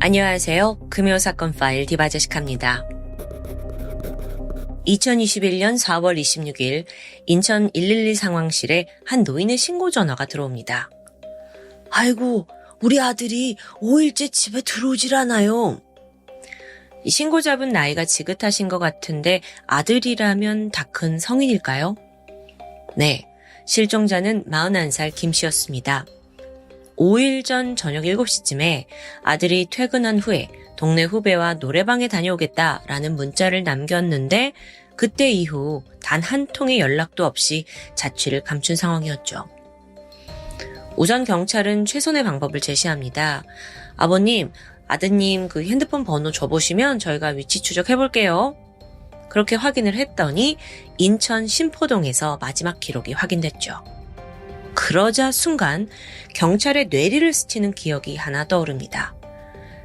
안녕하세요. 금요사건 파일 디바제식합니다. 2021년 4월 26일 인천 112 상황실에 한 노인의 신고 전화가 들어옵니다. 아이고, 우리 아들이 5일째 집에 들어오질 않아요. 신고자분 나이가 지긋하신 것 같은데 아들이라면 다 큰 성인일까요? 네, 실종자는 41살 김 씨였습니다. 5일 전 저녁 7시쯤에 아들이 퇴근한 후에 동네 후배와 노래방에 다녀오겠다라는 문자를 남겼는데 그때 이후 단 한 통의 연락도 없이 자취를 감춘 상황이었죠. 우선 경찰은 최선의 방법을 제시합니다. 아버님, 아드님 그 핸드폰 번호 줘보시면 저희가 위치 추적해볼게요. 그렇게 확인을 했더니 인천 신포동에서 마지막 기록이 확인됐죠. 그러자 순간 경찰의 뇌리를 스치는 기억이 하나 떠오릅니다.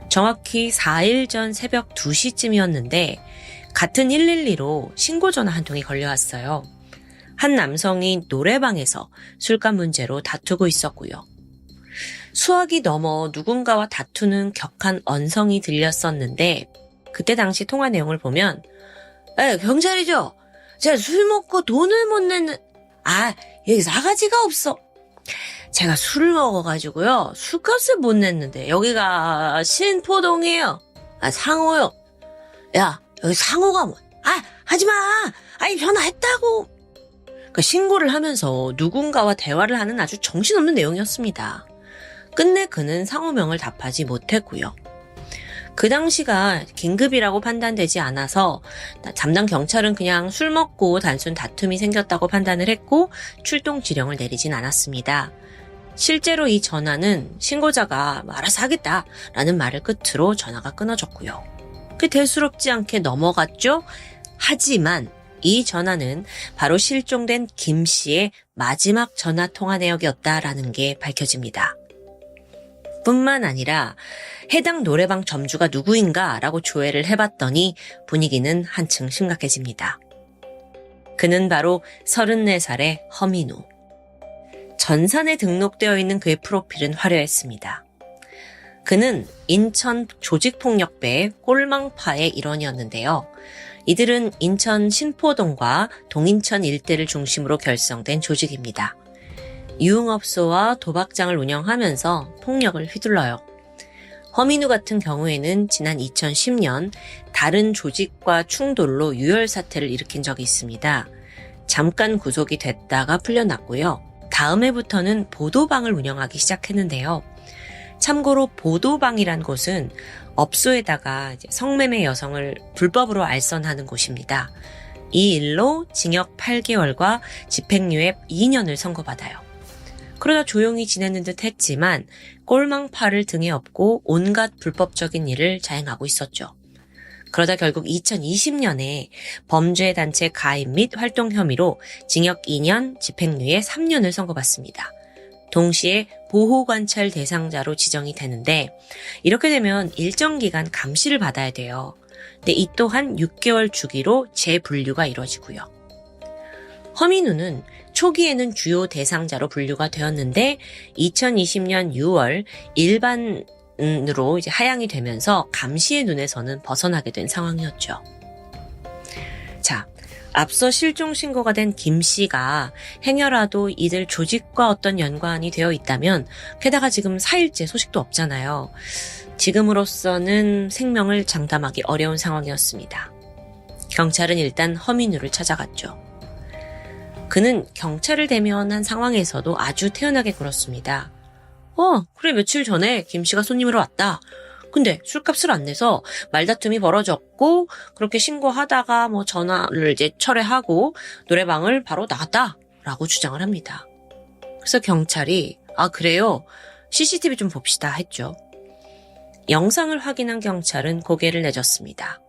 정확히 4일 전 새벽 2시쯤이었는데 같은 112로 신고 전화 한 통이 걸려왔어요. 한 남성이 노래방에서 술값 문제로 다투고 있었고요. 수학이 넘어 누군가와 다투는 격한 언성이 들렸었는데 그때 당시 통화 내용을 보면 경찰이죠? 제가 술 먹고 돈을 못 냈는... 여기 싸가지가 없어. 제가 술을 먹어가지고요. 술값을 못 냈는데 여기가 신포동이에요. 상호요. 야, 여기 상호가 뭐... 하지마. 전화했다고. 그러니까 신고를 하면서 누군가와 대화를 하는 아주 정신없는 내용이었습니다. 끝내 그는 상호명을 답하지 못했고요. 그 당시가 긴급이라고 판단되지 않아서 담당 경찰은 그냥 술 먹고 단순 다툼이 생겼다고 판단을 했고 출동 지령을 내리진 않았습니다. 실제로 이 전화는 신고자가 알아서 하겠다라는 말을 끝으로 전화가 끊어졌고요. 대수롭지 않게 넘어갔죠. 하지만 이 전화는 바로 실종된 김 씨의 마지막 전화 통화 내역이었다라는 게 밝혀집니다. 뿐만 아니라 해당 노래방 점주가 누구인가라고 조회를 해봤더니 분위기는 한층 심각해집니다. 그는 바로 34살의 허민우. 전산에 등록되어 있는 그의 프로필은 화려했습니다. 그는 인천 조직폭력배 꼴망파의 일원이었는데요. 이들은 인천 신포동과 동인천 일대를 중심으로 결성된 조직입니다. 유흥업소와 도박장을 운영하면서 폭력을 휘둘러요. 허민우 같은 경우에는 지난 2010년 다른 조직과 충돌로 유혈 사태를 일으킨 적이 있습니다. 잠깐 구속이 됐다가 풀려났고요. 다음 해부터는 보도방을 운영하기 시작했는데요. 참고로 보도방이란 곳은 업소에다가 성매매 여성을 불법으로 알선하는 곳입니다. 이 일로 징역 8개월과 집행유예 2년을 선고받아요. 그러다 조용히 지내는 듯 했지만 꼴망파를 등에 업고 온갖 불법적인 일을 자행하고 있었죠. 그러다 결국 2020년에 범죄단체 가입 및 활동 혐의로 징역 2년, 집행유예 3년을 선고받습니다. 동시에 보호관찰 대상자로 지정이 되는데 이렇게 되면 일정 기간 감시를 받아야 돼요. 근데 이 또한 6개월 주기로 재분류가 이루어지고요. 허민우는 초기에는 주요 대상자로 분류가 되었는데 2020년 6월 일반으로 하향이 되면서 감시의 눈에서는 벗어나게 된 상황이었죠. 자, 앞서 실종 신고가 된 김 씨가 행여라도 이들 조직과 어떤 연관이 되어 있다면 게다가 지금 4일째 소식도 없잖아요. 지금으로서는 생명을 장담하기 어려운 상황이었습니다. 경찰은 일단 허민우를 찾아갔죠. 그는 경찰을 대면한 상황에서도 아주 태연하게 굴었습니다. 그래 며칠 전에 김 씨가 손님으로 왔다. 근데 술값을 안 내서 말다툼이 벌어졌고 그렇게 신고하다가 전화를 철회하고 노래방을 바로 나갔다라고 주장을 합니다. 그래서 경찰이 그래요? CCTV 좀 봅시다 했죠. 영상을 확인한 경찰은 고개를 내줬습니다.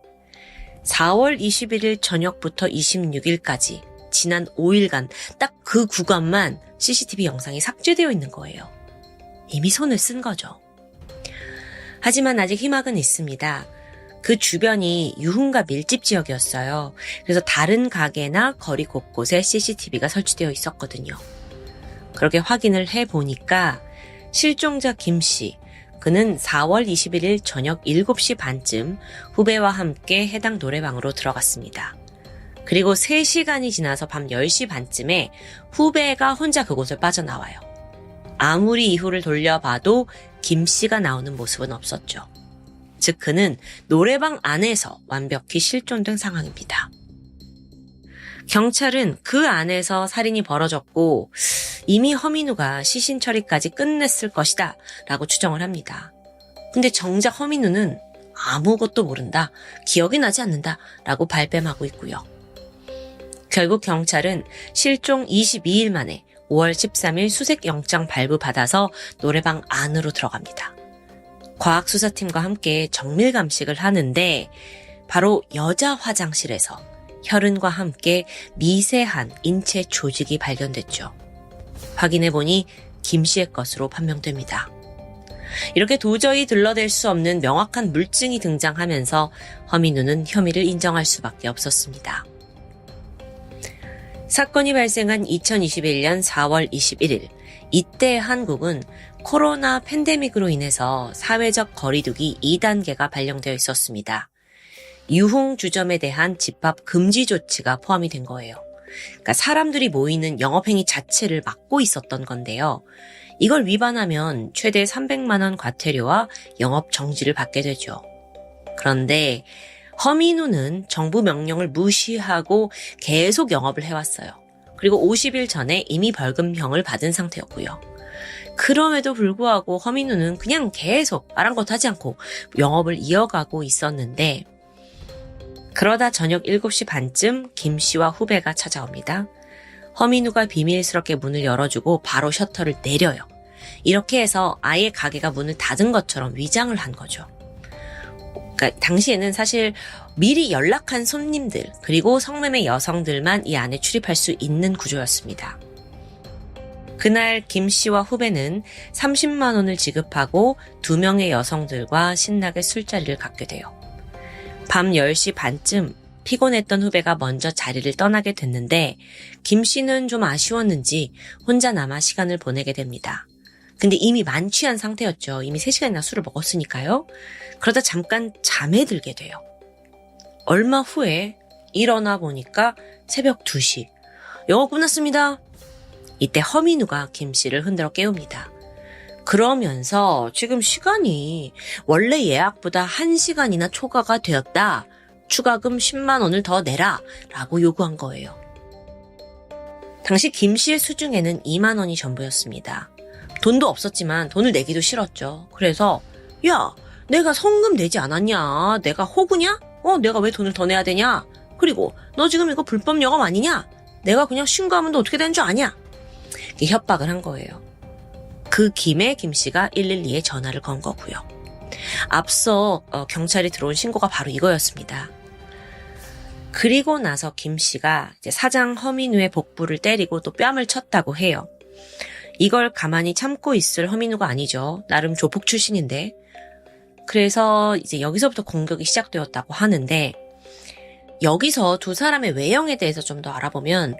4월 21일 저녁부터 26일까지 지난 5일간 딱 그 구간만 CCTV 영상이 삭제되어 있는 거예요. 이미 손을 쓴 거죠. 하지만 아직 희망은 있습니다. 그 주변이 유흥가 밀집 지역이었어요. 그래서 다른 가게나 거리 곳곳에 CCTV가 설치되어 있었거든요. 그렇게 확인을 해보니까 실종자 김 씨, 그는 4월 21일 저녁 7시 반쯤 후배와 함께 해당 노래방으로 들어갔습니다. 그리고 3시간이 지나서 밤 10시 반쯤에 후배가 혼자 그곳을 빠져나와요. 아무리 이후를 돌려봐도 김 씨가 나오는 모습은 없었죠. 즉 그는 노래방 안에서 완벽히 실종된 상황입니다. 경찰은 그 안에서 살인이 벌어졌고 이미 허민우가 시신 처리까지 끝냈을 것이다 라고 추정을 합니다. 근데 정작 허민우는 아무것도 모른다, 기억이 나지 않는다 라고 발뺌하고 있고요. 결국 경찰은 실종 22일 만에 5월 13일 수색영장 발부받아서 노래방 안으로 들어갑니다. 과학수사팀과 함께 정밀감식을 하는데 바로 여자 화장실에서 혈흔과 함께 미세한 인체 조직이 발견됐죠. 확인해보니 김 씨의 것으로 판명됩니다. 이렇게 도저히 들러댈 수 없는 명확한 물증이 등장하면서 허민우는 혐의를 인정할 수밖에 없었습니다. 사건이 발생한 2021년 4월 21일, 이때 한국은 코로나 팬데믹으로 인해서 사회적 거리두기 2단계가 발령되어 있었습니다. 유흥주점에 대한 집합 금지 조치가 포함이 된 거예요. 그러니까 사람들이 모이는 영업행위 자체를 막고 있었던 건데요. 이걸 위반하면 최대 300만 원 과태료와 영업 정지를 받게 되죠. 그런데 허민우는 정부 명령을 무시하고 계속 영업을 해왔어요. 그리고 50일 전에 이미 벌금형을 받은 상태였고요. 그럼에도 불구하고 허민우는 그냥 계속 아랑곳하지 않고 영업을 이어가고 있었는데 그러다 저녁 7시 반쯤 김 씨와 후배가 찾아옵니다. 허민우가 비밀스럽게 문을 열어주고 바로 셔터를 내려요. 이렇게 해서 아예 가게가 문을 닫은 것처럼 위장을 한 거죠. 그러니까 당시에는 사실 미리 연락한 손님들 그리고 성매매 여성들만 이 안에 출입할 수 있는 구조였습니다. 그날 김 씨와 후배는 30만 원을 지급하고 2명의 여성들과 신나게 술자리를 갖게 돼요. 밤 10시 반쯤 피곤했던 후배가 먼저 자리를 떠나게 됐는데 김 씨는 좀 아쉬웠는지 혼자 남아 시간을 보내게 됩니다. 근데 이미 만취한 상태였죠. 이미 3시간이나 술을 먹었으니까요. 그러다 잠깐 잠에 들게 돼요. 얼마 후에 일어나 보니까 새벽 2시. 영업 끝났습니다. 이때 허민우가 김 씨를 흔들어 깨웁니다. 그러면서 지금 시간이 원래 예약보다 1시간이나 초과가 되었다. 추가금 10만 원을 더 내라 라고 요구한 거예요. 당시 김 씨의 수중에는 2만 원이 전부였습니다. 돈도 없었지만 돈을 내기도 싫었죠. 그래서 야, 내가 성금 내지 않았냐? 내가 호구냐? 내가 왜 돈을 더 내야 되냐? 그리고 너 지금 이거 불법 영업 아니냐? 내가 그냥 신고하면 너 어떻게 되는 줄 아냐? 이렇게 협박을 한 거예요. 그 김에 김 씨가 112에 전화를 건 거고요. 앞서 경찰이 들어온 신고가 바로 이거였습니다. 그리고 나서 김 씨가 이제 사장 허민우의 복부를 때리고 또 뺨을 쳤다고 해요. 이걸 가만히 참고 있을 허민우가 아니죠. 나름 조폭 출신인데. 그래서 이제 여기서부터 공격이 시작되었다고 하는데 여기서 두 사람의 외형에 대해서 좀 더 알아보면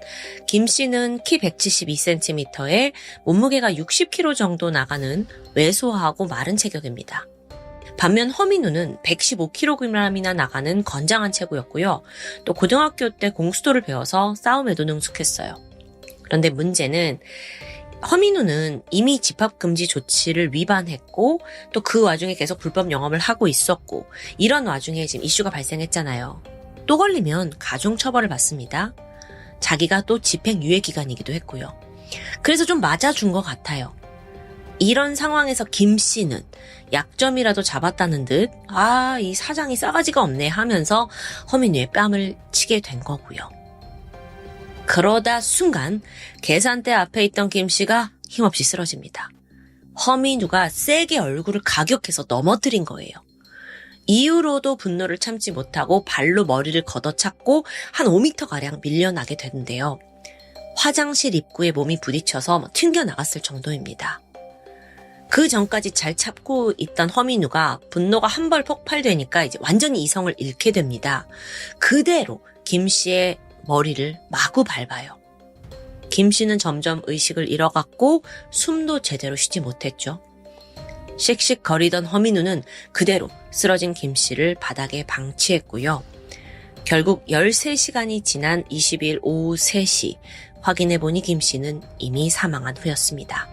김 씨는 키 172cm에 몸무게가 60kg 정도 나가는 왜소하고 마른 체격입니다. 반면 허민우는 115kg이나 나가는 건장한 체구였고요. 또 고등학교 때 공수도를 배워서 싸움에도 능숙했어요. 그런데 문제는 허민우는 이미 집합금지 조치를 위반했고 또 그 와중에 계속 불법 영업을 하고 있었고 이런 와중에 지금 이슈가 발생했잖아요. 또 걸리면 가중처벌을 받습니다. 자기가 또 집행유예 기간이기도 했고요. 그래서 좀 맞아준 것 같아요. 이런 상황에서 김 씨는 약점이라도 잡았다는 듯 이 사장이 싸가지가 없네 하면서 허민우의 뺨을 치게 된 거고요. 그러다 순간 계산대 앞에 있던 김 씨가 힘없이 쓰러집니다. 허민우가 세게 얼굴을 가격해서 넘어뜨린 거예요. 이후로도 분노를 참지 못하고 발로 머리를 걷어찼고 한 5m가량 밀려나게 되는데요. 화장실 입구에 몸이 부딪혀서 튕겨나갔을 정도입니다. 그 전까지 잘 참고 있던 허민우가 분노가 한 번 폭발되니까 이제 완전히 이성을 잃게 됩니다. 그대로 김 씨의 머리를 마구 밟아요. 김 씨는 점점 의식을 잃어갔고 숨도 제대로 쉬지 못했죠. 씩씩거리던 허민우는 그대로 쓰러진 김 씨를 바닥에 방치했고요. 결국 13시간이 지난 20일 오후 3시 확인해보니 김 씨는 이미 사망한 후였습니다.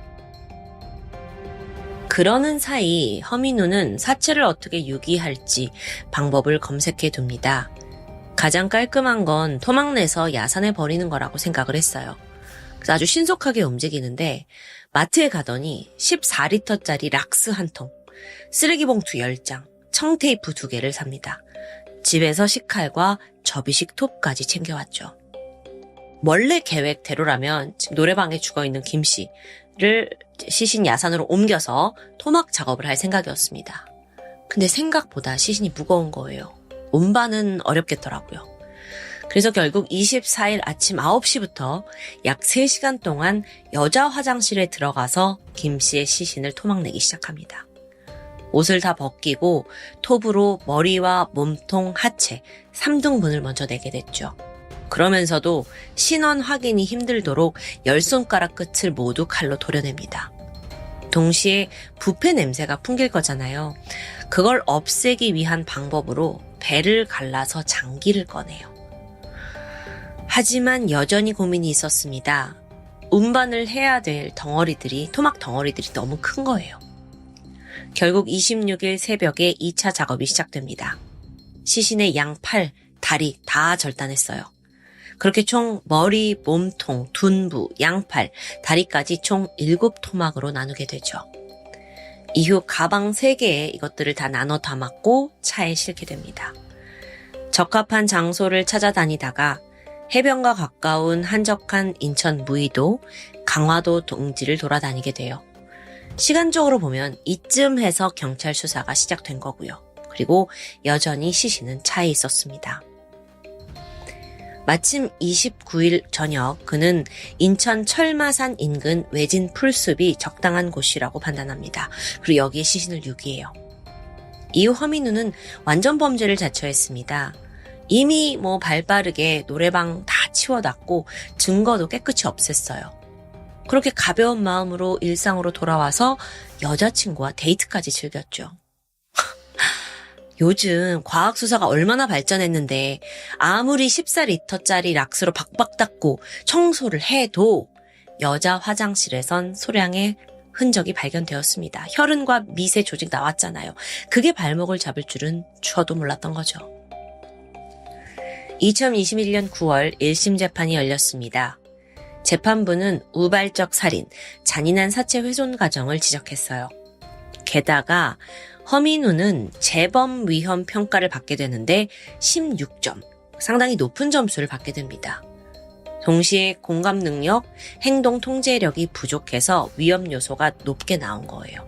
그러는 사이 허민우는 사체를 어떻게 유기할지 방법을 검색해 둡니다. 가장 깔끔한 건 토막 내서 야산에 버리는 거라고 생각을 했어요. 그래서 아주 신속하게 움직이는데 마트에 가더니 14리터짜리 락스 한 통, 쓰레기 봉투 10장, 청테이프 2개를 삽니다. 집에서 식칼과 접이식 톱까지 챙겨왔죠. 원래 계획대로라면 지금 노래방에 죽어있는 김 씨를 시신 야산으로 옮겨서 토막 작업을 할 생각이었습니다. 근데 생각보다 시신이 무거운 거예요. 운반은 어렵겠더라고요. 그래서 결국 24일 아침 9시부터 약 3시간 동안 여자 화장실에 들어가서 김 씨의 시신을 토막내기 시작합니다. 옷을 다 벗기고 톱으로 머리와 몸통, 하체 3등분을 먼저 내게 됐죠. 그러면서도 신원 확인이 힘들도록 10손가락 끝을 모두 칼로 도려냅니다. 동시에 부패 냄새가 풍길 거잖아요. 그걸 없애기 위한 방법으로 배를 갈라서 장기를 꺼내요. 하지만 여전히 고민이 있었습니다. 운반을 해야 될 토막 덩어리들이 너무 큰 거예요. 결국 26일 새벽에 2차 작업이 시작됩니다. 시신의 양 팔, 다리 다 절단했어요. 그렇게 총 머리, 몸통, 둔부, 양팔, 다리까지 총 7토막으로 나누게 되죠. 이후 가방 3개에 이것들을 다 나눠 담았고 차에 싣게 됩니다. 적합한 장소를 찾아다니다가 해변과 가까운 한적한 인천 무의도, 강화도 등지를 돌아다니게 돼요. 시간적으로 보면 이쯤 해서 경찰 수사가 시작된 거고요. 그리고 여전히 시신은 차에 있었습니다. 마침 29일 저녁 그는 인천 철마산 인근 외진 풀숲이 적당한 곳이라고 판단합니다. 그리고 여기에 시신을 유기해요. 이후 허민우는 완전 범죄를 자처했습니다. 이미 발빠르게 노래방 다 치워놨고 증거도 깨끗이 없앴어요. 그렇게 가벼운 마음으로 일상으로 돌아와서 여자친구와 데이트까지 즐겼죠. 요즘 과학수사가 얼마나 발전했는데 아무리 14리터짜리 락스로 박박 닦고 청소를 해도 여자 화장실에선 소량의 흔적이 발견되었습니다. 혈흔과 미세 조직 나왔잖아요. 그게 발목을 잡을 줄은 저도 몰랐던 거죠. 2021년 9월 1심 재판이 열렸습니다. 재판부는 우발적 살인, 잔인한 사체 훼손 과정을 지적했어요. 게다가 허민우는 재범 위험 평가를 받게 되는데 16점, 상당히 높은 점수를 받게 됩니다. 동시에 공감 능력, 행동 통제력이 부족해서 위험 요소가 높게 나온 거예요.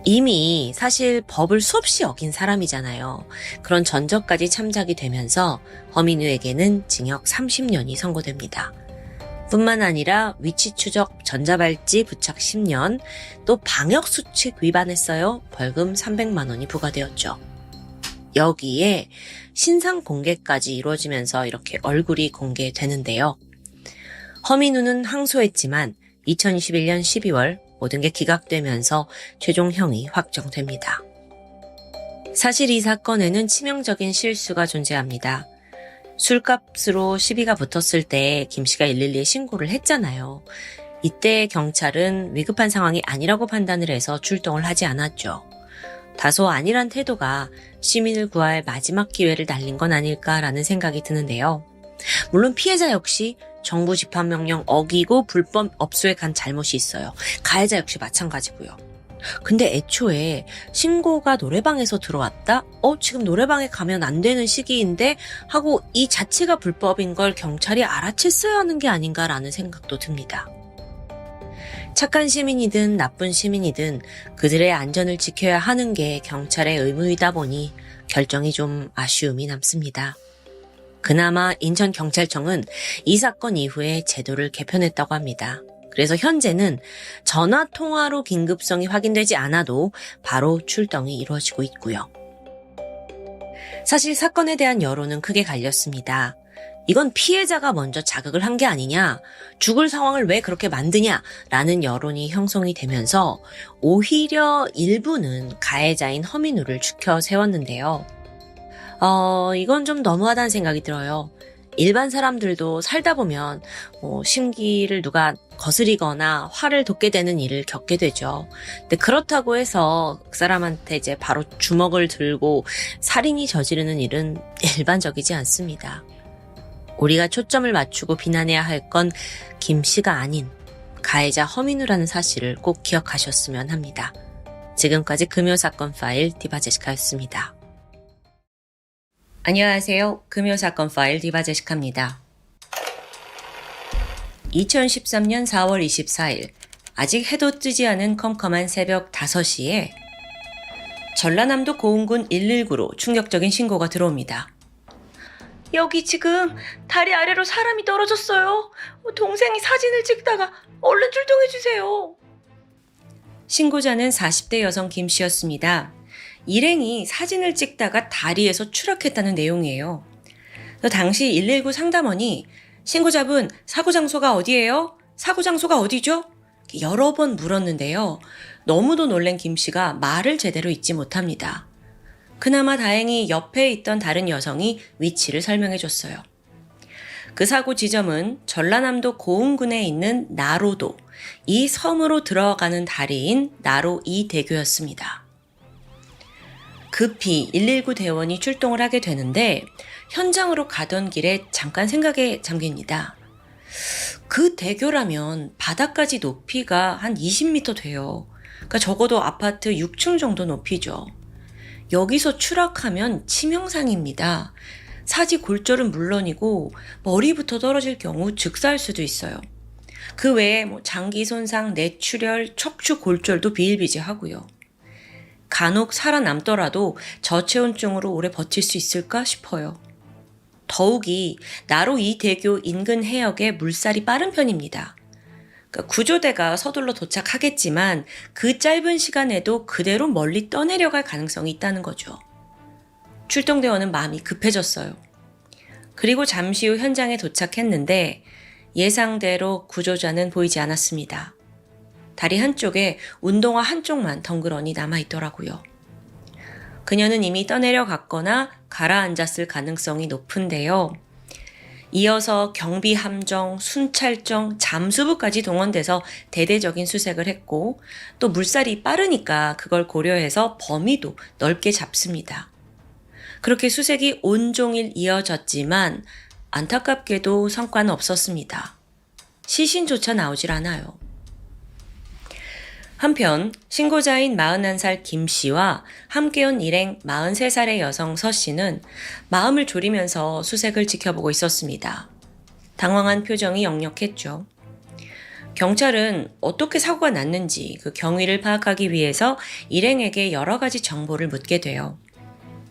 이미 사실 법을 수없이 어긴 사람이잖아요. 그런 전적까지 참작이 되면서 허민우에게는 징역 30년이 선고됩니다. 뿐만 아니라 위치 추적 전자발찌 부착 10년, 또 방역수칙 위반했어요. 벌금 300만 원이 부과되었죠. 여기에 신상 공개까지 이루어지면서 이렇게 얼굴이 공개되는데요. 허민우는 항소했지만 2021년 12월 모든 게 기각되면서 최종형이 확정됩니다. 사실 이 사건에는 치명적인 실수가 존재합니다. 술값으로 시비가 붙었을 때 김 씨가 112에 신고를 했잖아요. 이때 경찰은 위급한 상황이 아니라고 판단을 해서 출동을 하지 않았죠. 다소 안일한 태도가 시민을 구할 마지막 기회를 날린 건 아닐까라는 생각이 드는데요. 물론 피해자 역시 정부 집합명령 어기고 불법 업소에 간 잘못이 있어요. 가해자 역시 마찬가지고요. 근데 애초에 신고가 노래방에서 들어왔다? 지금 노래방에 가면 안 되는 시기인데? 하고 이 자체가 불법인 걸 경찰이 알아챘어야 하는 게 아닌가라는 생각도 듭니다. 착한 시민이든 나쁜 시민이든 그들의 안전을 지켜야 하는 게 경찰의 의무이다 보니 결정이 좀 아쉬움이 남습니다. 그나마 인천경찰청은 이 사건 이후에 제도를 개편했다고 합니다. 그래서 현재는 전화통화로 긴급성이 확인되지 않아도 바로 출동이 이루어지고 있고요. 사실 사건에 대한 여론은 크게 갈렸습니다. 이건 피해자가 먼저 자극을 한 게 아니냐, 죽을 상황을 왜 그렇게 만드냐라는 여론이 형성이 되면서 오히려 일부는 가해자인 허민우를 추켜 세웠는데요. 이건 좀 너무하다는 생각이 들어요. 일반 사람들도 살다 보면 심기를 누가 거스리거나 화를 돋게 되는 일을 겪게 되죠. 근데 그렇다고 해서 그 사람한테 이제 바로 주먹을 들고 살인이 저지르는 일은 일반적이지 않습니다. 우리가 초점을 맞추고 비난해야 할 건 김 씨가 아닌 가해자 허민우라는 사실을 꼭 기억하셨으면 합니다. 지금까지 금요사건 파일 디바제시카였습니다. 안녕하세요. 금요사건 파일 디바제시카입니다. 2013년 4월 24일 아직 해도 뜨지 않은 컴컴한 새벽 5시에 전라남도 고흥군 119로 충격적인 신고가 들어옵니다. 여기 지금 다리 아래로 사람이 떨어졌어요. 동생이 사진을 찍다가 얼른 출동해주세요. 신고자는 40대 여성 김 씨였습니다. 일행이 사진을 찍다가 다리에서 추락했다는 내용이에요. 당시 119 상담원이 신고자분 사고 장소가 어디예요? 사고 장소가 어디죠? 여러 번 물었는데요. 너무도 놀란 김 씨가 말을 제대로 잇지 못합니다. 그나마 다행히 옆에 있던 다른 여성이 위치를 설명해 줬어요. 그 사고 지점은 전라남도 고흥군에 있는 나로도, 이 섬으로 들어가는 다리인 나로 2대교였습니다. 급히 119 대원이 출동을 하게 되는데 현장으로 가던 길에 잠깐 생각에 잠깁니다. 그 대교라면 바닥까지 높이가 한 20m 돼요. 그러니까 적어도 아파트 6층 정도 높이죠. 여기서 추락하면 치명상입니다. 사지 골절은 물론이고 머리부터 떨어질 경우 즉사할 수도 있어요. 그 외에 장기 손상, 뇌출혈, 척추 골절도 비일비재하고요. 간혹 살아남더라도 저체온증으로 오래 버틸 수 있을까 싶어요. 더욱이 나로 이 대교 인근 해역에 물살이 빠른 편입니다. 그러니까 구조대가 서둘러 도착하겠지만 그 짧은 시간에도 그대로 멀리 떠내려갈 가능성이 있다는 거죠. 출동대원은 마음이 급해졌어요. 그리고 잠시 후 현장에 도착했는데 예상대로 구조자는 보이지 않았습니다. 다리 한쪽에 운동화 한쪽만 덩그러니 남아있더라고요. 그녀는 이미 떠내려갔거나 가라앉았을 가능성이 높은데요. 이어서 경비함정, 순찰정, 잠수부까지 동원돼서 대대적인 수색을 했고 또 물살이 빠르니까 그걸 고려해서 범위도 넓게 잡습니다. 그렇게 수색이 온종일 이어졌지만 안타깝게도 성과는 없었습니다. 시신조차 나오질 않아요. 한편 신고자인 41살 김 씨와 함께 온 일행 43살의 여성 서 씨는 마음을 졸이면서 수색을 지켜보고 있었습니다. 당황한 표정이 역력했죠. 경찰은 어떻게 사고가 났는지 그 경위를 파악하기 위해서 일행에게 여러 가지 정보를 묻게 돼요.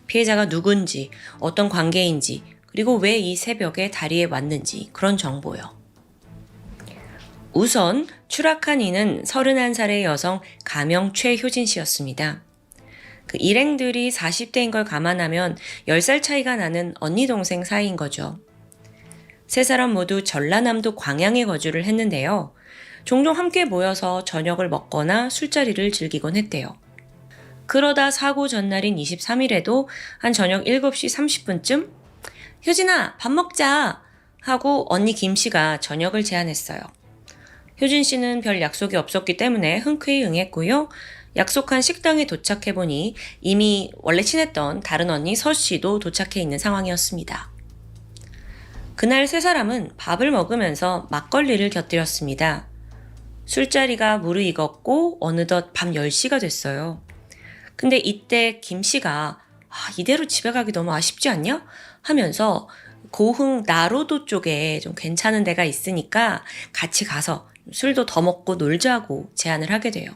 피해자가 누군지, 어떤 관계인지, 그리고 왜 이 새벽에 다리에 왔는지 그런 정보요. 우선 추락한 이는 31살의 여성 가명 최효진 씨였습니다. 그 일행들이 40대인 걸 감안하면 10살 차이가 나는 언니 동생 사이인 거죠. 세 사람 모두 전라남도 광양에 거주를 했는데요. 종종 함께 모여서 저녁을 먹거나 술자리를 즐기곤 했대요. 그러다 사고 전날인 23일에도 한 저녁 7시 30분쯤 효진아 밥 먹자 하고 언니 김 씨가 저녁을 제안했어요. 효진 씨는 별 약속이 없었기 때문에 흔쾌히 응했고요. 약속한 식당에 도착해보니 이미 원래 친했던 다른 언니 서 씨도 도착해 있는 상황이었습니다. 그날 세 사람은 밥을 먹으면서 막걸리를 곁들였습니다. 술자리가 무르익었고 어느덧 밤 10시가 됐어요. 근데 이때 김 씨가 이대로 집에 가기 너무 아쉽지 않냐? 하면서 고흥 나로도 쪽에 좀 괜찮은 데가 있으니까 같이 가서 술도 더 먹고 놀자고 제안을 하게 돼요.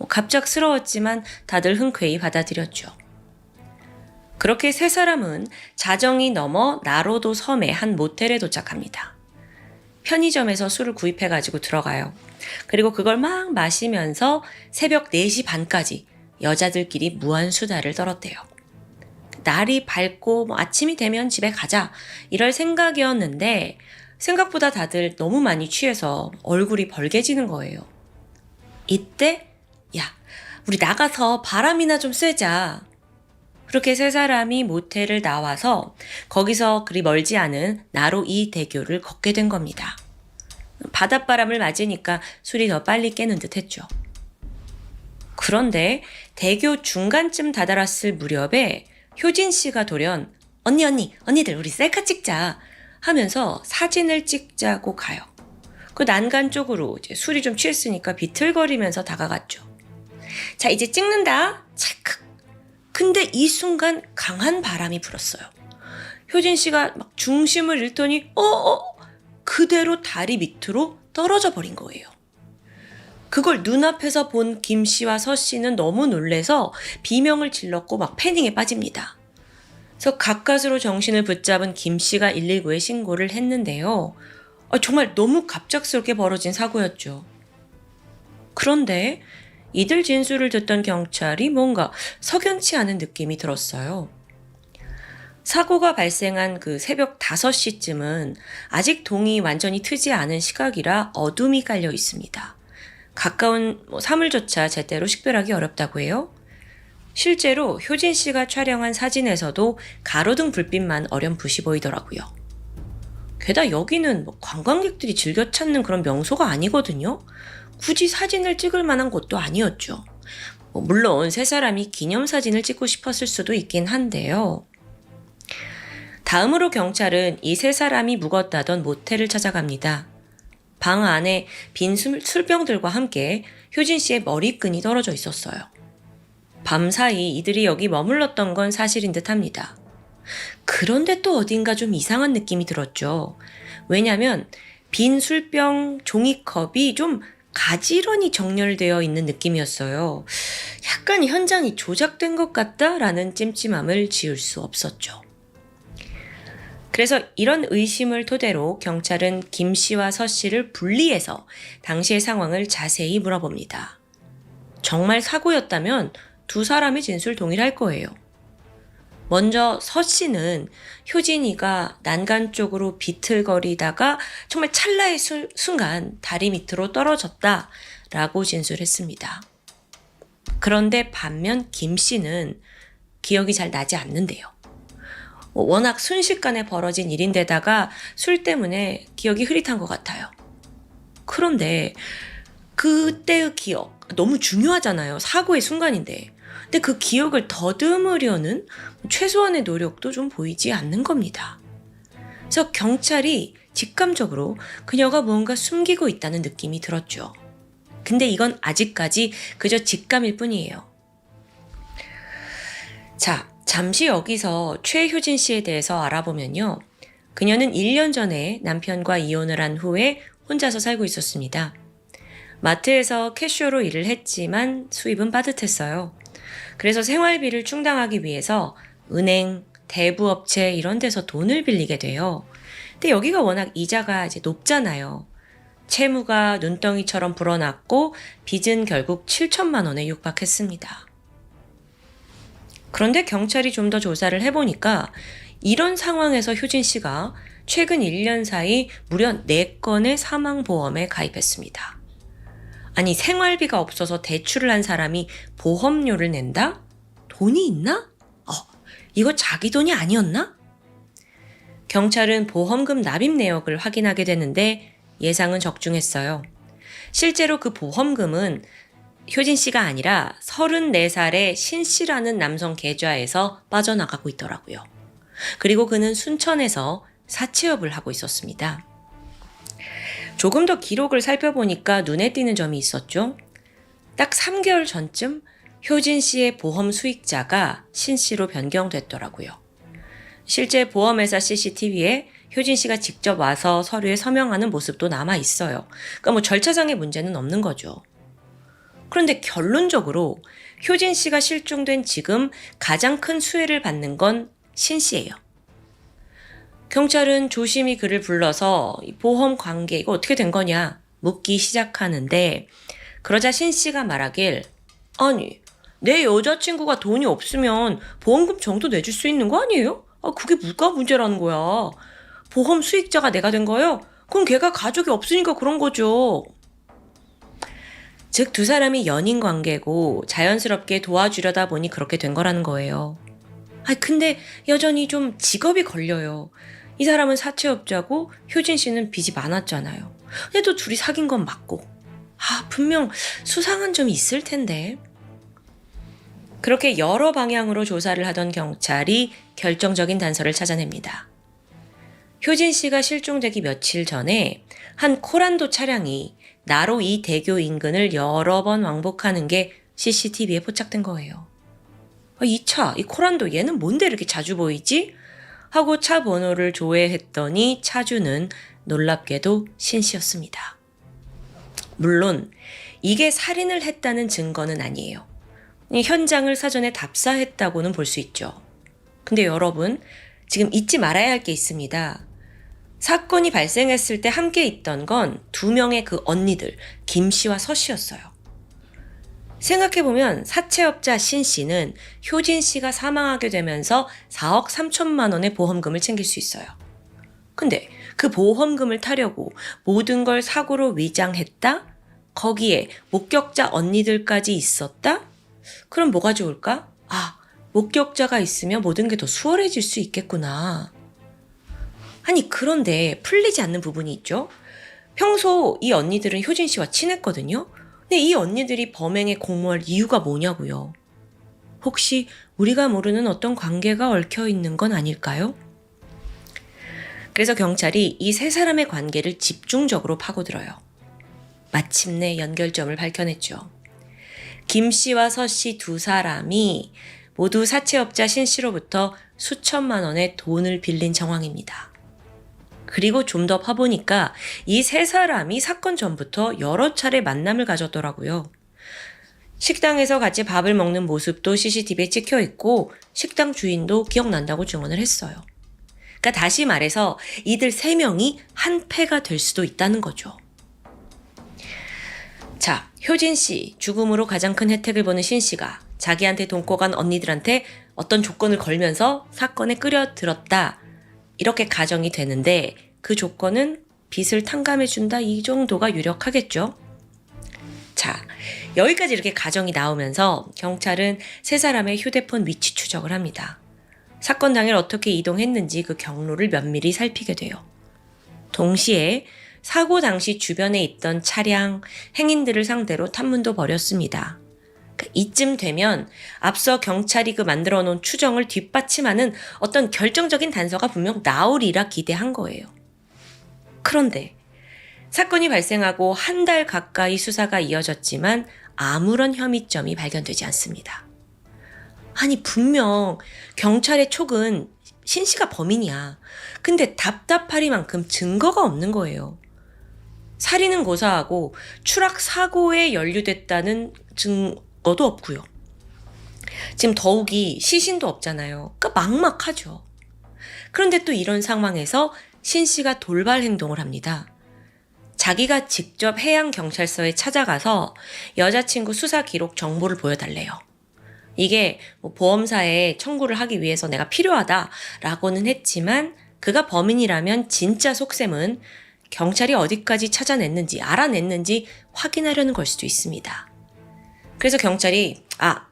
갑작스러웠지만 다들 흔쾌히 받아들였죠. 그렇게 세 사람은 자정이 넘어 나로도 섬의 한 모텔에 도착합니다. 편의점에서 술을 구입해가지고 들어가요. 그리고 그걸 막 마시면서 새벽 4시 반까지 여자들끼리 무한수다를 떨었대요. 날이 밝고 아침이 되면 집에 가자 이럴 생각이었는데 생각보다 다들 너무 많이 취해서 얼굴이 벌개지는 거예요. 이때 야, 우리 나가서 바람이나 좀 쐬자. 그렇게 세 사람이 모텔을 나와서 거기서 그리 멀지 않은 나로 이 대교를 걷게 된 겁니다. 바닷바람을 맞으니까 술이 더 빨리 깨는 듯 했죠. 그런데 대교 중간쯤 다다랐을 무렵에 효진 씨가 돌연 언니들 우리 셀카 찍자 하면서 사진을 찍자고 가요. 그 난간 쪽으로 이제 술이 좀 취했으니까 비틀거리면서 다가갔죠. 자, 이제 찍는다. 찰칵. 근데 이 순간 강한 바람이 불었어요. 효진 씨가 막 중심을 잃더니 그대로 다리 밑으로 떨어져 버린 거예요. 그걸 눈앞에서 본 김 씨와 서 씨는 너무 놀래서 비명을 질렀고 막 패닉에 빠집니다. 그래서 가까스로 정신을 붙잡은 김 씨가 119에 신고를 했는데요. 정말 너무 갑작스럽게 벌어진 사고였죠. 그런데 이들 진술을 듣던 경찰이 뭔가 석연치 않은 느낌이 들었어요. 사고가 발생한 그 새벽 5시쯤은 아직 동이 완전히 트지 않은 시각이라 어둠이 깔려 있습니다. 가까운 사물조차 제대로 식별하기 어렵다고 해요. 실제로 효진 씨가 촬영한 사진에서도 가로등 불빛만 어렴풋이 보이더라고요. 게다가 여기는 관광객들이 즐겨 찾는 그런 명소가 아니거든요. 굳이 사진을 찍을 만한 곳도 아니었죠. 물론 세 사람이 기념사진을 찍고 싶었을 수도 있긴 한데요. 다음으로 경찰은 이 세 사람이 묵었다던 모텔을 찾아갑니다. 방 안에 빈 술병들과 함께 효진 씨의 머리끈이 떨어져 있었어요. 밤사이 이들이 여기 머물렀던 건 사실인 듯 합니다. 그런데 또 어딘가 좀 이상한 느낌이 들었죠. 왜냐면 빈 술병 종이컵이 좀 가지런히 정렬되어 있는 느낌이었어요. 약간 현장이 조작된 것 같다라는 찜찜함을 지울 수 없었죠. 그래서 이런 의심을 토대로 경찰은 김 씨와 서 씨를 분리해서 당시의 상황을 자세히 물어봅니다. 정말 사고였다면 두 사람의 진술 동일할 거예요. 먼저 서 씨는 효진이가 난간 쪽으로 비틀거리다가 정말 찰나의 순간 다리 밑으로 떨어졌다라고 진술했습니다. 그런데 반면 김 씨는 기억이 잘 나지 않는데요. 워낙 순식간에 벌어진 일인데다가 술 때문에 기억이 흐릿한 것 같아요. 그런데 그때의 기억, 너무 중요하잖아요. 사고의 순간인데. 근데 그 기억을 더듬으려는 최소한의 노력도 좀 보이지 않는 겁니다. 그래서 경찰이 직감적으로 그녀가 뭔가 숨기고 있다는 느낌이 들었죠. 근데 이건 아직까지 그저 직감일 뿐이에요. 자, 잠시 여기서 최효진 씨에 대해서 알아보면요. 그녀는 1년 전에 남편과 이혼을 한 후에 혼자서 살고 있었습니다. 마트에서 캐셔로 일을 했지만 수입은 빠듯했어요. 그래서 생활비를 충당하기 위해서 은행, 대부업체 이런 데서 돈을 빌리게 돼요. 근데 여기가 워낙 이자가 이제 높잖아요. 채무가 눈덩이처럼 불어났고 빚은 결국 7천만 원에 육박했습니다. 그런데 경찰이 좀 더 조사를 해보니까 이런 상황에서 효진 씨가 최근 1년 사이 무려 4건의 사망보험에 가입했습니다. 아니, 생활비가 없어서 대출을 한 사람이 보험료를 낸다? 돈이 있나? 이거 자기 돈이 아니었나? 경찰은 보험금 납입 내역을 확인하게 되는데 예상은 적중했어요. 실제로 그 보험금은 효진 씨가 아니라 34살의 신 씨라는 남성 계좌에서 빠져나가고 있더라고요. 그리고 그는 순천에서 사채업을 하고 있었습니다. 조금 더 기록을 살펴보니까 눈에 띄는 점이 있었죠. 딱 3개월 전쯤 효진 씨의 보험 수익자가 신 씨로 변경됐더라고요. 실제 보험회사 CCTV에 효진 씨가 직접 와서 서류에 서명하는 모습도 남아 있어요. 그러니까 절차상의 문제는 없는 거죠. 그런데 결론적으로 효진 씨가 실종된 지금 가장 큰 수혜를 받는 건 신 씨예요. 경찰은 조심히 그를 불러서 보험 관계 이거 어떻게 된 거냐 묻기 시작하는데 그러자 신 씨가 말하길 아니 내 여자친구가 돈이 없으면 보험금 정도 내줄 수 있는 거 아니에요? 그게 뭐가 문제라는 거야. 보험 수익자가 내가 된 거예요? 그럼 걔가 가족이 없으니까 그런 거죠. 즉, 두 사람이 연인 관계고 자연스럽게 도와주려다 보니 그렇게 된 거라는 거예요. 근데 여전히 좀 직업이 걸려요. 이 사람은 사채업자고 효진 씨는 빚이 많았잖아요. 근데 또 둘이 사귄 건 맞고. 분명 수상한 점이 있을 텐데. 그렇게 여러 방향으로 조사를 하던 경찰이 결정적인 단서를 찾아냅니다. 효진 씨가 실종되기 며칠 전에 한 코란도 차량이 나로 이 대교 인근을 여러 번 왕복하는 게 CCTV에 포착된 거예요. 이 차, 이 코란도 얘는 뭔데 이렇게 자주 보이지? 하고 차 번호를 조회했더니 차주는 놀랍게도 신 씨였습니다. 물론 이게 살인을 했다는 증거는 아니에요. 현장을 사전에 답사했다고는 볼 수 있죠. 근데 여러분, 지금 잊지 말아야 할 게 있습니다. 사건이 발생했을 때 함께 있던 건 두 명의 그 언니들, 김 씨와 서 씨였어요. 생각해보면 사채업자 신 씨는 효진 씨가 사망하게 되면서 4억 3천만 원의 보험금을 챙길 수 있어요. 근데 그 보험금을 타려고 모든 걸 사고로 위장했다? 거기에 목격자 언니들까지 있었다? 그럼 뭐가 좋을까? 목격자가 있으면 모든 게 더 수월해질 수 있겠구나. 그런데 풀리지 않는 부분이 있죠. 평소 이 언니들은 효진 씨와 친했거든요. 근데 이 언니들이 범행에 공모할 이유가 뭐냐고요. 혹시 우리가 모르는 어떤 관계가 얽혀 있는 건 아닐까요? 그래서 경찰이 이 세 사람의 관계를 집중적으로 파고들어요. 마침내 연결점을 밝혀냈죠. 김 씨와 서 씨 두 사람이 모두 사채업자 신 씨로부터 수천만 원의 돈을 빌린 정황입니다. 그리고 좀 더 파보니까 이 세 사람이 사건 전부터 여러 차례 만남을 가졌더라고요. 식당에서 같이 밥을 먹는 모습도 CCTV에 찍혀 있고 식당 주인도 기억난다고 증언을 했어요. 그러니까 다시 말해서 이들 세 명이 한 패가 될 수도 있다는 거죠. 자, 효진 씨, 죽음으로 가장 큰 혜택을 보는 신 씨가 자기한테 돈 꿔간 언니들한테 어떤 조건을 걸면서 사건에 끌어들었다. 이렇게 가정이 되는데 그 조건은 빚을 탕감해준다 이 정도가 유력하겠죠. 자, 여기까지 이렇게 가정이 나오면서 경찰은 세 사람의 휴대폰 위치 추적을 합니다. 사건 당일 어떻게 이동했는지 그 경로를 면밀히 살피게 돼요. 동시에 사고 당시 주변에 있던 차량, 행인들을 상대로 탐문도 벌였습니다. 이쯤 되면 앞서 경찰이 만들어 놓은 추정을 뒷받침하는 어떤 결정적인 단서가 분명 나오리라 기대한 거예요. 그런데 사건이 발생하고 한 달 가까이 수사가 이어졌지만 아무런 혐의점이 발견되지 않습니다. 분명 경찰의 촉은 신 씨가 범인이야. 근데 답답하리만큼 증거가 없는 거예요. 살인은 고사하고 추락 사고에 연루됐다는 증거도 없고요. 지금 더욱이 시신도 없잖아요. 그러니까 막막하죠. 그런데 또 이런 상황에서 신 씨가 돌발 행동을 합니다. 자기가 직접 해양경찰서에 찾아가서 여자친구 수사 기록 정보를 보여달래요. 이게 보험사에 청구를 하기 위해서 내가 필요하다라고는 했지만 그가 범인이라면 진짜 속셈은 경찰이 어디까지 찾아냈는지 알아냈는지 확인하려는 걸 수도 있습니다. 그래서 경찰이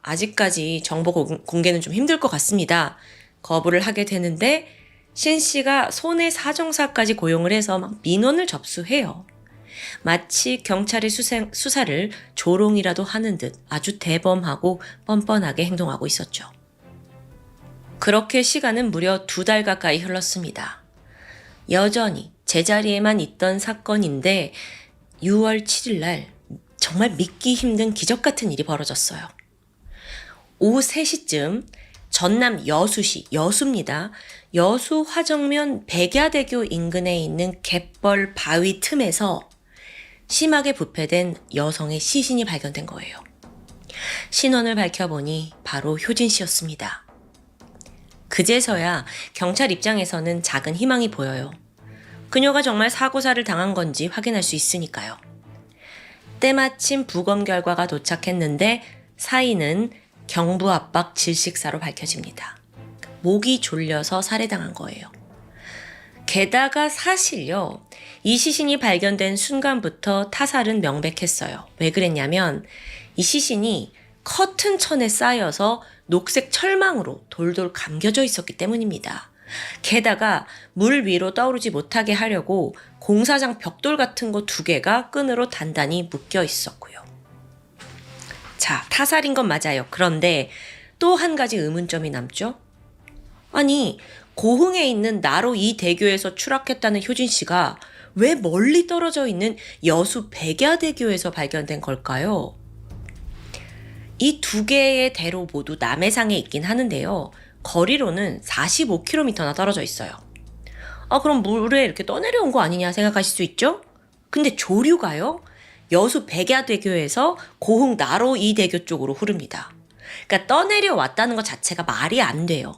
아직까지 정보 공개는 좀 힘들 것 같습니다. 거부를 하게 되는데 신 씨가 손해 사정사까지 고용을 해서 막 민원을 접수해요. 마치 경찰의 수사를 조롱이라도 하는 듯 아주 대범하고 뻔뻔하게 행동하고 있었죠. 그렇게 시간은 무려 2달 가까이 흘렀습니다. 여전히 제자리에만 있던 사건인데 6월 7일 날 정말 믿기 힘든 기적 같은 일이 벌어졌어요. 오후 3시쯤 전남 여수입니다. 여수 화정면 백야대교 인근에 있는 갯벌 바위 틈에서 심하게 부패된 여성의 시신이 발견된 거예요. 신원을 밝혀보니 바로 효진 씨였습니다. 그제서야 경찰 입장에서는 작은 희망이 보여요. 그녀가 정말 사고사를 당한 건지 확인할 수 있으니까요. 때마침 부검 결과가 도착했는데 사인은 경부 압박 질식사로 밝혀집니다. 목이 졸려서 살해당한 거예요. 게다가 사실요, 이 시신이 발견된 순간부터 타살은 명백했어요. 왜 그랬냐면 이 시신이 커튼천에 쌓여서 녹색 철망으로 돌돌 감겨져 있었기 때문입니다. 게다가 물 위로 떠오르지 못하게 하려고 공사장 벽돌 같은 거 2개가 끈으로 단단히 묶여 있었고요. 자, 타살인 건 맞아요. 그런데 또 한 가지 의문점이 남죠? 아니, 고흥에 있는 나로 이 대교에서 추락했다는 효진 씨가 왜 멀리 떨어져 있는 여수 백야대교에서 발견된 걸까요? 이 2개의 대로 모두 남해상에 있긴 하는데요. 거리로는 45km나 떨어져 있어요. 그럼 물에 이렇게 떠내려온 거 아니냐 생각하실 수 있죠? 근데 조류가요, 여수 백야대교에서 고흥 나로 이 대교 쪽으로 흐릅니다. 그러니까 떠내려왔다는 것 자체가 말이 안 돼요.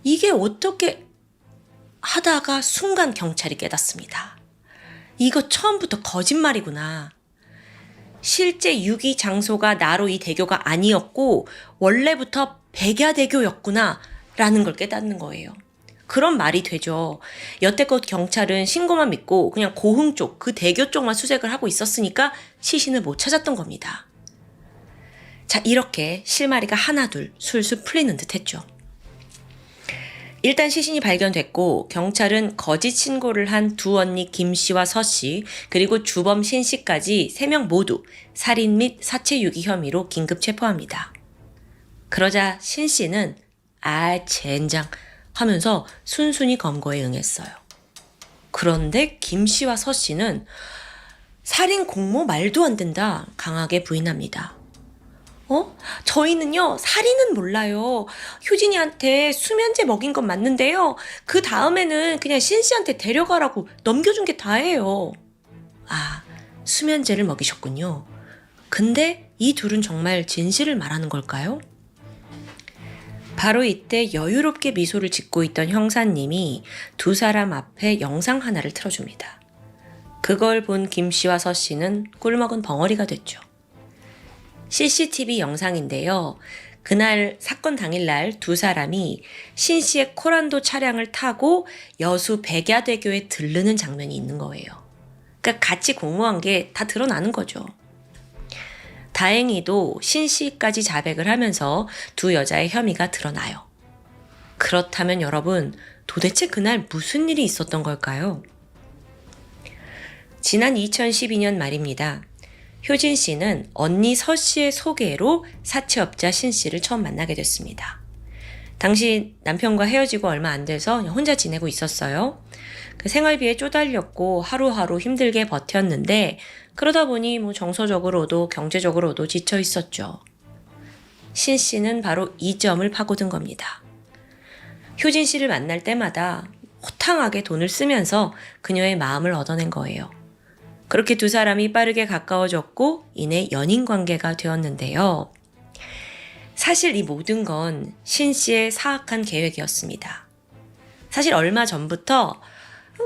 이게 어떻게 하다가 순간 경찰이 깨닫습니다. 이거 처음부터 거짓말이구나. 실제 유기 장소가 나로 이 대교가 아니었고 원래부터 백야대교였구나 라는 걸 깨닫는 거예요. 그런 말이 되죠. 여태껏 경찰은 신고만 믿고 그냥 고흥 쪽, 그 대교 쪽만 수색을 하고 있었으니까 시신을 못 찾았던 겁니다. 자, 이렇게 실마리가 하나둘 술술 풀리는 듯 했죠. 일단 시신이 발견됐고 경찰은 거짓 신고를 한 2 언니 김 씨와 서 씨, 그리고 주범 신 씨까지 3명 모두 살인 및 사체 유기 혐의로 긴급 체포합니다. 그러자 신 씨는 젠장 하면서 순순히 검거에 응했어요. 그런데 김 씨와 서 씨는 살인 공모 말도 안 된다 강하게 부인합니다. 저희는요, 살인은 몰라요. 효진이한테 수면제 먹인 건 맞는데요. 그 다음에는 그냥 신 씨한테 데려가라고 넘겨준 게 다예요. 수면제를 먹이셨군요. 근데 이 둘은 정말 진실을 말하는 걸까요? 바로 이때 여유롭게 미소를 짓고 있던 형사님이 2 사람 앞에 영상 하나를 틀어줍니다. 그걸 본 김 씨와 서 씨는 꿀먹은 벙어리가 됐죠. CCTV 영상인데요. 그날 사건 당일날 2 사람이 신 씨의 코란도 차량을 타고 여수 백야대교에 들르는 장면이 있는 거예요. 그러니까 같이 공모한 게 다 드러나는 거죠. 다행히도 신 씨까지 자백을 하면서 2 여자의 혐의가 드러나요. 그렇다면 여러분, 도대체 그날 무슨 일이 있었던 걸까요? 지난 2012년 말입니다. 효진 씨는 언니 서 씨의 소개로 사채업자 신 씨를 처음 만나게 됐습니다. 당시 남편과 헤어지고 얼마 안 돼서 혼자 지내고 있었어요. 그 생활비에 쪼달렸고 하루하루 힘들게 버텼는데 그러다 보니 정서적으로도 경제적으로도 지쳐 있었죠. 신 씨는 바로 이 점을 파고든 겁니다. 효진 씨를 만날 때마다 호탕하게 돈을 쓰면서 그녀의 마음을 얻어낸 거예요. 그렇게 2 사람이 빠르게 가까워졌고 이내 연인 관계가 되었는데요. 사실 이 모든 건 신 씨의 사악한 계획이었습니다. 사실 얼마 전부터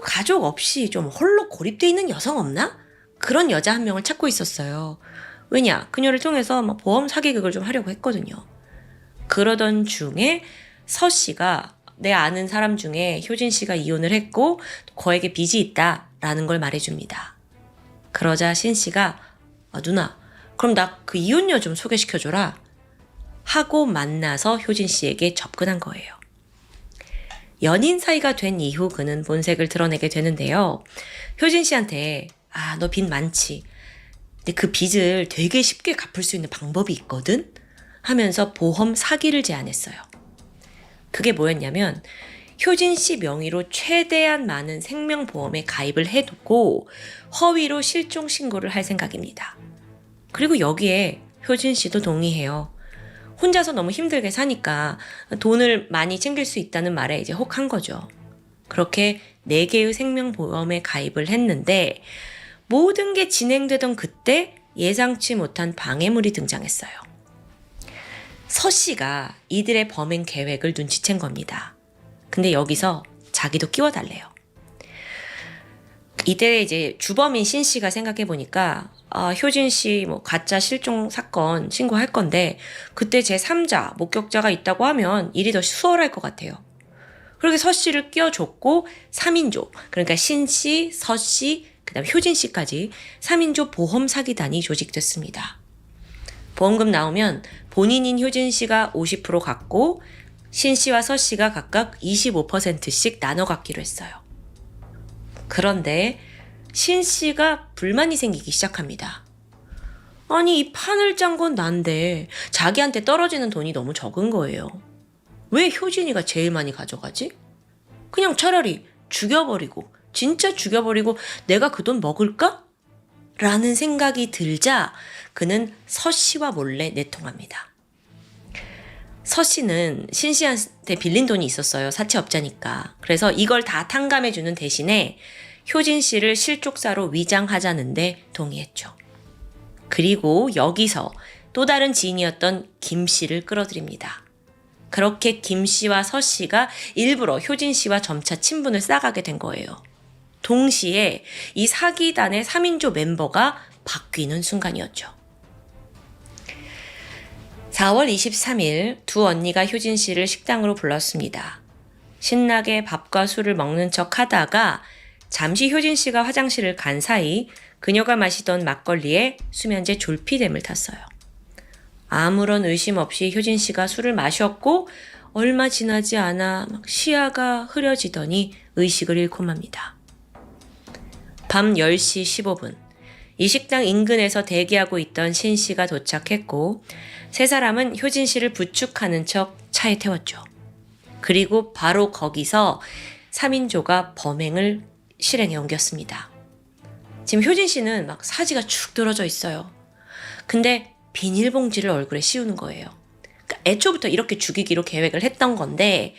가족 없이 좀 홀로 고립돼 있는 여성 없나? 그런 여자 한 명을 찾고 있었어요. 왜냐? 그녀를 통해서 보험 사기극을 좀 하려고 했거든요. 그러던 중에 서 씨가 내 아는 사람 중에 효진 씨가 이혼을 했고 거액의 빚이 있다라는 걸 말해줍니다. 그러자 신 씨가 누나, 그럼 나 그 이혼녀 좀 소개시켜줘라 하고 만나서 효진 씨에게 접근한 거예요. 연인 사이가 된 이후 그는 본색을 드러내게 되는데요. 효진 씨한테 너 빚 많지. 근데 그 빚을 되게 쉽게 갚을 수 있는 방법이 있거든? 하면서 보험 사기를 제안했어요. 그게 뭐였냐면 효진 씨 명의로 최대한 많은 생명보험에 가입을 해두고 허위로 실종 신고를 할 생각입니다. 그리고 여기에 효진 씨도 동의해요. 혼자서 너무 힘들게 사니까 돈을 많이 챙길 수 있다는 말에 이제 혹한 거죠. 그렇게 4개의 생명보험에 가입을 했는데 모든 게 진행되던 그때 예상치 못한 방해물이 등장했어요. 서 씨가 이들의 범행 계획을 눈치챈 겁니다. 근데 여기서 자기도 끼워달래요. 이때 이제 주범인 신 씨가 생각해 보니까 효진 씨 뭐 가짜 실종 사건 신고할 건데 그때 제 3자 목격자가 있다고 하면 일이 더 수월할 것 같아요. 그렇게 서 씨를 끼워줬고 3인조, 그러니까 신 씨, 서 씨, 그다음 효진 씨까지 3인조 보험 사기단이 조직됐습니다. 보험금 나오면 본인인 효진 씨가 50% 갖고 신 씨와 서 씨가 각각 25%씩 나눠 갖기로 했어요. 그런데 신 씨가 불만이 생기기 시작합니다. 아니, 이 판을 짠 건 난데 자기한테 떨어지는 돈이 너무 적은 거예요. 왜 효진이가 제일 많이 가져가지? 그냥 차라리 죽여버리고, 진짜 죽여버리고 내가 그 돈 먹을까? 라는 생각이 들자 그는 서 씨와 몰래 내통합니다. 서 씨는 신 씨한테 빌린 돈이 있었어요. 사채업자니까. 그래서 이걸 다 탕감해주는 대신에 효진 씨를 실족사로 위장하자는데 동의했죠. 그리고 여기서 또 다른 지인이었던 김 씨를 끌어들입니다. 그렇게 김 씨와 서 씨가 일부러 효진 씨와 점차 친분을 쌓아가게 된 거예요. 동시에 이 사기단의 3인조 멤버가 바뀌는 순간이었죠. 4월 23일 두 언니가 효진 씨를 식당으로 불렀습니다. 신나게 밥과 술을 먹는 척 하다가 잠시 효진 씨가 화장실을 간 사이 그녀가 마시던 막걸리에 수면제 졸피뎀을 탔어요. 아무런 의심 없이 효진 씨가 술을 마셨고 얼마 지나지 않아 막 시야가 흐려지더니 의식을 잃고 맙니다. 밤 10시 15분 이 식당 인근에서 대기하고 있던 신 씨가 도착했고 세 사람은 효진 씨를 부축하는 척 차에 태웠죠. 그리고 바로 거기서 3인조가 범행을 실행에 옮겼습니다. 지금 효진 씨는 막 사지가 축 늘어져 있어요. 근데 비닐봉지를 얼굴에 씌우는 거예요. 그러니까 애초부터 이렇게 죽이기로 계획을 했던 건데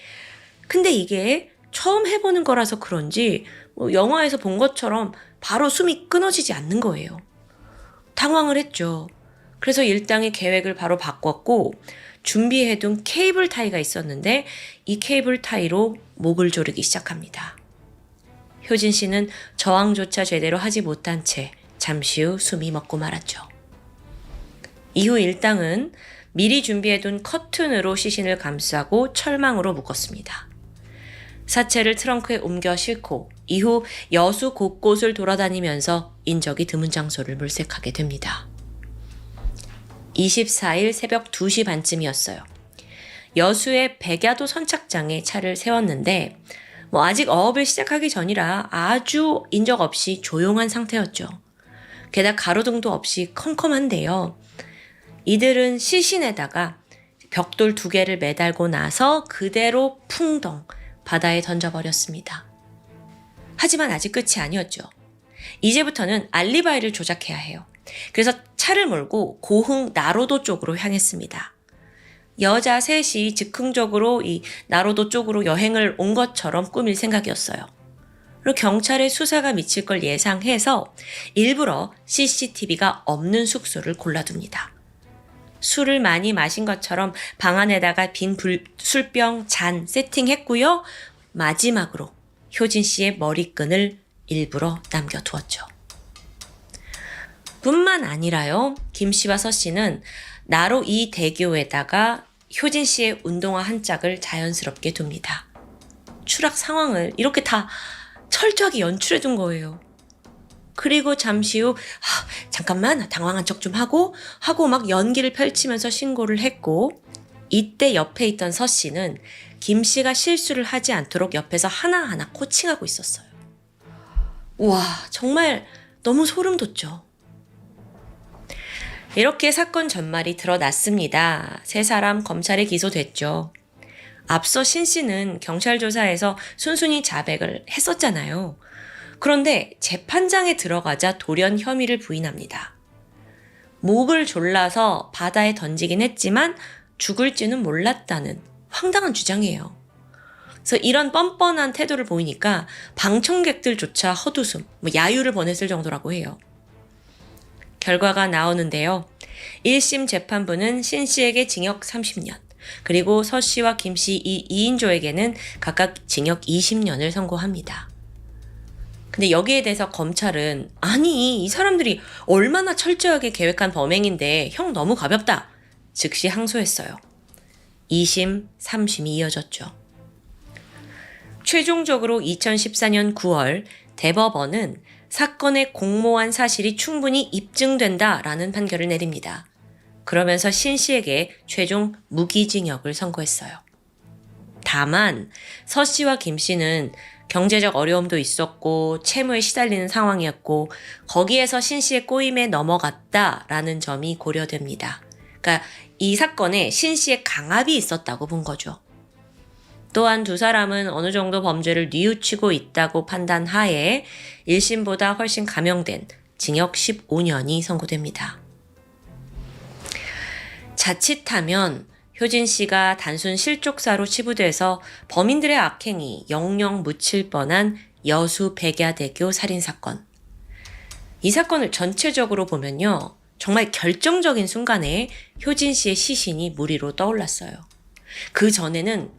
근데 이게 처음 해보는 거라서 그런지 뭐 영화에서 본 것처럼 바로 숨이 끊어지지 않는 거예요. 당황을 했죠. 그래서 일당의 계획을 바로 바꿨고 준비해둔 케이블 타이가 있었는데 이 케이블 타이로 목을 조르기 시작합니다. 효진 씨는 저항조차 제대로 하지 못한 채 잠시 후 숨이 멎고 말았죠. 이후 일당은 미리 준비해둔 커튼으로 시신을 감싸고 철망으로 묶었습니다. 사체를 트렁크에 옮겨 싣고 이후 여수 곳곳을 돌아다니면서 인적이 드문 장소를 물색하게 됩니다. 24일 새벽 2시 반쯤이었어요. 여수의 백야도 선착장에 차를 세웠는데 아직 어업을 시작하기 전이라 아주 인적 없이 조용한 상태였죠. 게다가 가로등도 없이 컴컴한데요. 이들은 시신에다가 벽돌 2개를 매달고 나서 그대로 풍덩 바다에 던져버렸습니다. 하지만 아직 끝이 아니었죠. 이제부터는 알리바이를 조작해야 해요. 그래서 차를 몰고 고흥 나로도 쪽으로 향했습니다. 여자 셋이 즉흥적으로 이 나로도 쪽으로 여행을 온 것처럼 꾸밀 생각이었어요. 그리고 경찰의 수사가 미칠 걸 예상해서 일부러 CCTV가 없는 숙소를 골라둡니다. 술을 많이 마신 것처럼 방 안에다가 빈 술병 잔 세팅했고요. 마지막으로 효진 씨의 머리끈을 일부러 남겨두었죠. 뿐만 아니라요. 김 씨와 서 씨는 나로 이 대교에다가 효진 씨의 운동화 한 짝을 자연스럽게 둡니다. 추락 상황을 이렇게 다 철저하게 연출해 둔 거예요. 그리고 잠시 후 잠깐만 당황한 척 좀 하고 막 연기를 펼치면서 신고를 했고 이때 옆에 있던 서 씨는 김 씨가 실수를 하지 않도록 옆에서 하나하나 코칭하고 있었어요. 와, 정말 너무 소름 돋죠. 이렇게 사건 전말이 드러났습니다. 세 사람 검찰에 기소됐죠. 앞서 신 씨는 경찰 조사에서 순순히 자백을 했었잖아요. 그런데 재판장에 들어가자 돌연 혐의를 부인합니다. 목을 졸라서 바다에 던지긴 했지만 죽을지는 몰랐다는 황당한 주장이에요. 그래서 이런 뻔뻔한 태도를 보이니까 방청객들조차 헛웃음, 야유를 보냈을 정도라고 해요. 결과가 나오는데요. 1심 재판부는 신 씨에게 징역 30년, 그리고 서 씨와 김 씨 이 2인조에게는 각각 징역 20년을 선고합니다. 근데 여기에 대해서 검찰은 아니 이 사람들이 얼마나 철저하게 계획한 범행인데 형 너무 가볍다. 즉시 항소했어요. 2심, 3심이 이어졌죠. 최종적으로 2014년 9월 대법원은 사건의 공모한 사실이 충분히 입증된다라는 판결을 내립니다. 그러면서 신 씨에게 최종 무기징역을 선고했어요. 다만 서 씨와 김 씨는 경제적 어려움도 있었고 채무에 시달리는 상황이었고 거기에서 신 씨의 꼬임에 넘어갔다라는 점이 고려됩니다. 그러니까 이 사건에 신 씨의 강압이 있었다고 본 거죠. 또한 두 사람은 어느 정도 범죄를 뉘우치고 있다고 판단하에 1심보다 훨씬 감형된 징역 15년이 선고됩니다. 자칫하면 효진 씨가 단순 실족사로 치부돼서 범인들의 악행이 영영 묻힐 뻔한 여수 백야대교 살인사건. 이 사건을 전체적으로 보면요. 정말 결정적인 순간에 효진 씨의 시신이 무리로 떠올랐어요. 그 전에는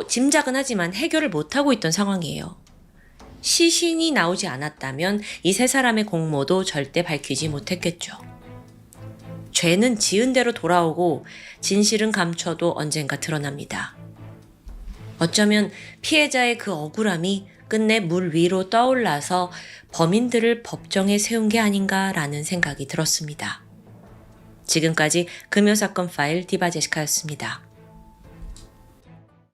짐작은 하지만 해결을 못하고 있던 상황이에요. 시신이 나오지 않았다면 이 세 사람의 공모도 절대 밝히지 못했겠죠. 죄는 지은 대로 돌아오고 진실은 감춰도 언젠가 드러납니다. 어쩌면 피해자의 그 억울함이 끝내 물 위로 떠올라서 범인들을 법정에 세운 게 아닌가라는 생각이 들었습니다. 지금까지 금요사건 파일 디바제시카였습니다.